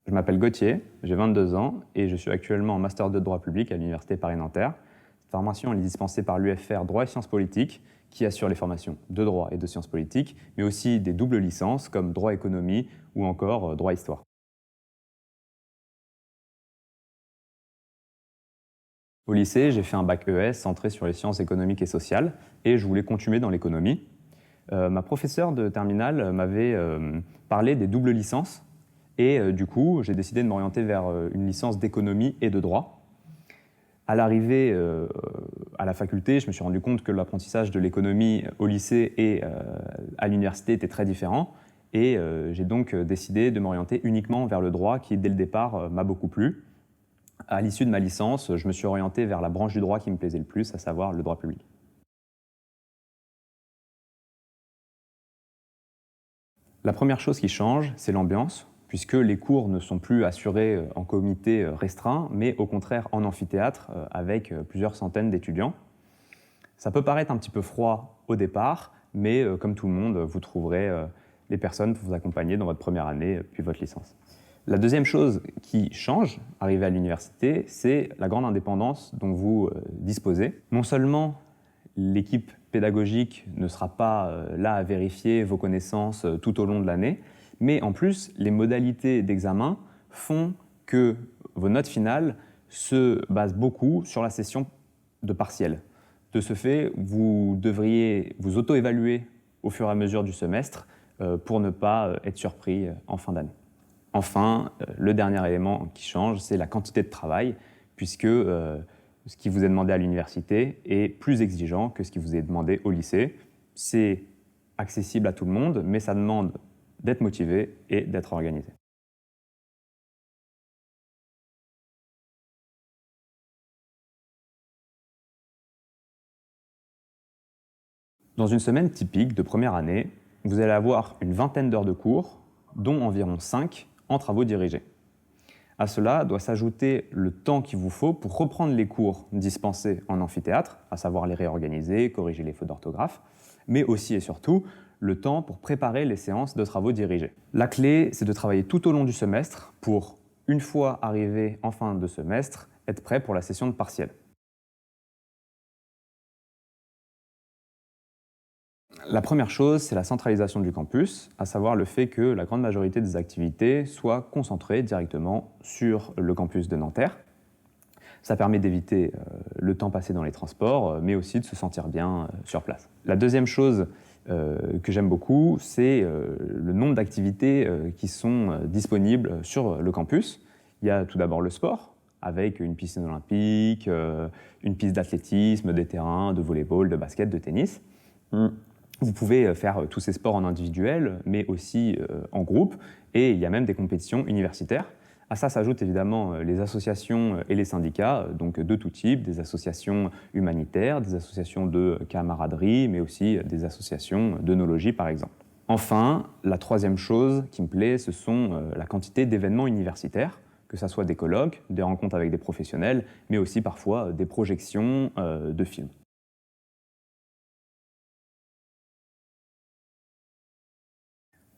Je m'appelle Gauthier, j'ai 22 ans et je suis actuellement en master 2 de droit public à l'Université Paris-Nanterre. Cette formation est dispensée par l'UFR Droit et Sciences Politiques qui assure les formations de droit et de sciences politiques, mais aussi des doubles licences comme droit économie ou encore droit histoire. Au lycée, j'ai fait un bac ES centré sur les sciences économiques et sociales et je voulais continuer dans l'économie. Ma professeure de terminale m'avait parlé des doubles licences et du coup, j'ai décidé de m'orienter vers une licence d'économie et de droit. À l'arrivée à la faculté, je me suis rendu compte que l'apprentissage de l'économie au lycée et à l'université était très différent et j'ai donc décidé de m'orienter uniquement vers le droit qui, dès le départ, m'a beaucoup plu. À l'issue de ma licence, je me suis orienté vers la branche du droit qui me plaisait le plus, à savoir le droit public. La première chose qui change, c'est l'ambiance, puisque les cours ne sont plus assurés en comité restreint, mais au contraire en amphithéâtre avec plusieurs centaines d'étudiants. Ça peut paraître un petit peu froid au départ, mais comme tout le monde, vous trouverez les personnes pour vous accompagner dans votre première année, puis votre licence. La deuxième chose qui change, arrivé à l'université, c'est la grande indépendance dont vous disposez. Non seulement l'équipe pédagogique ne sera pas là à vérifier vos connaissances tout au long de l'année, mais en plus, les modalités d'examen font que vos notes finales se basent beaucoup sur la session de partiel. De ce fait, vous devriez vous auto-évaluer au fur et à mesure du semestre pour ne pas être surpris en fin d'année. Enfin, le dernier élément qui change, c'est la quantité de travail, puisque ce qui vous est demandé à l'université est plus exigeant que ce qui vous est demandé au lycée. C'est accessible à tout le monde, mais ça demande d'être motivé et d'être organisé. Dans une semaine typique de première année, vous allez avoir une vingtaine d'heures de cours, dont environ 5 en travaux dirigés. À cela doit s'ajouter le temps qu'il vous faut pour reprendre les cours dispensés en amphithéâtre, à savoir les réorganiser, corriger les fautes d'orthographe, mais aussi et surtout le temps pour préparer les séances de travaux dirigés. La clé, c'est de travailler tout au long du semestre pour, une fois arrivé en fin de semestre, être prêt pour la session de partiel. La première chose, c'est la centralisation du campus, à savoir le fait que la grande majorité des activités soient concentrées directement sur le campus de Nanterre. Ça permet d'éviter le temps passé dans les transports, mais aussi de se sentir bien sur place. La deuxième chose que j'aime beaucoup, c'est le nombre d'activités qui sont disponibles sur le campus. Il y a tout d'abord le sport, avec une piscine olympique, une piste d'athlétisme, des terrains de volley-ball, de basket, de tennis. Vous pouvez faire tous ces sports en individuel, mais aussi en groupe, et il y a même des compétitions universitaires. À ça s'ajoutent évidemment les associations et les syndicats, donc de tout type, des associations humanitaires, des associations de camaraderie, mais aussi des associations d'œnologie par exemple. Enfin, la troisième chose qui me plaît, ce sont la quantité d'événements universitaires, que ce soit des colloques, des rencontres avec des professionnels, mais aussi parfois des projections de films.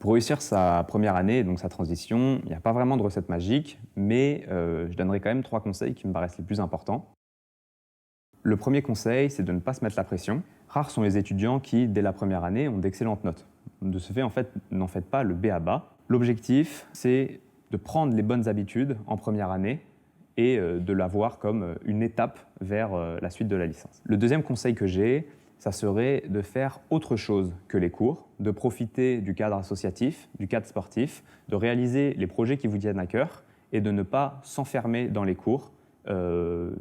Pour réussir sa première année, donc sa transition, il n'y a pas vraiment de recette magique, mais je donnerai quand même 3 conseils qui me paraissent les plus importants. Le premier conseil, c'est de ne pas se mettre la pression. Rares sont les étudiants qui, dès la première année, ont d'excellentes notes. De ce fait, en fait, n'en faites pas le b.a.-ba. L'objectif, c'est de prendre les bonnes habitudes en première année et de la voir comme une étape vers la suite de la licence. Le deuxième conseil que j'ai, ça serait de faire autre chose que les cours, de profiter du cadre associatif, du cadre sportif, de réaliser les projets qui vous tiennent à cœur et de ne pas s'enfermer dans les cours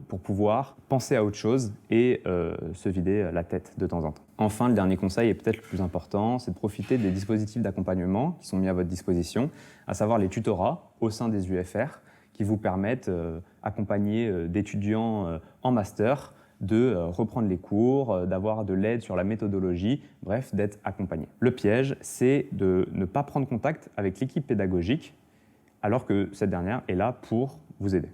pour pouvoir penser à autre chose et se vider la tête de temps en temps. Enfin, le dernier conseil est peut-être le plus important, c'est de profiter des dispositifs d'accompagnement qui sont mis à votre disposition, à savoir les tutorats au sein des UFR qui vous permettent d'accompagner d'étudiants en master, de reprendre les cours, d'avoir de l'aide sur la méthodologie, bref, d'être accompagné. Le piège, c'est de ne pas prendre contact avec l'équipe pédagogique alors que cette dernière est là pour vous aider.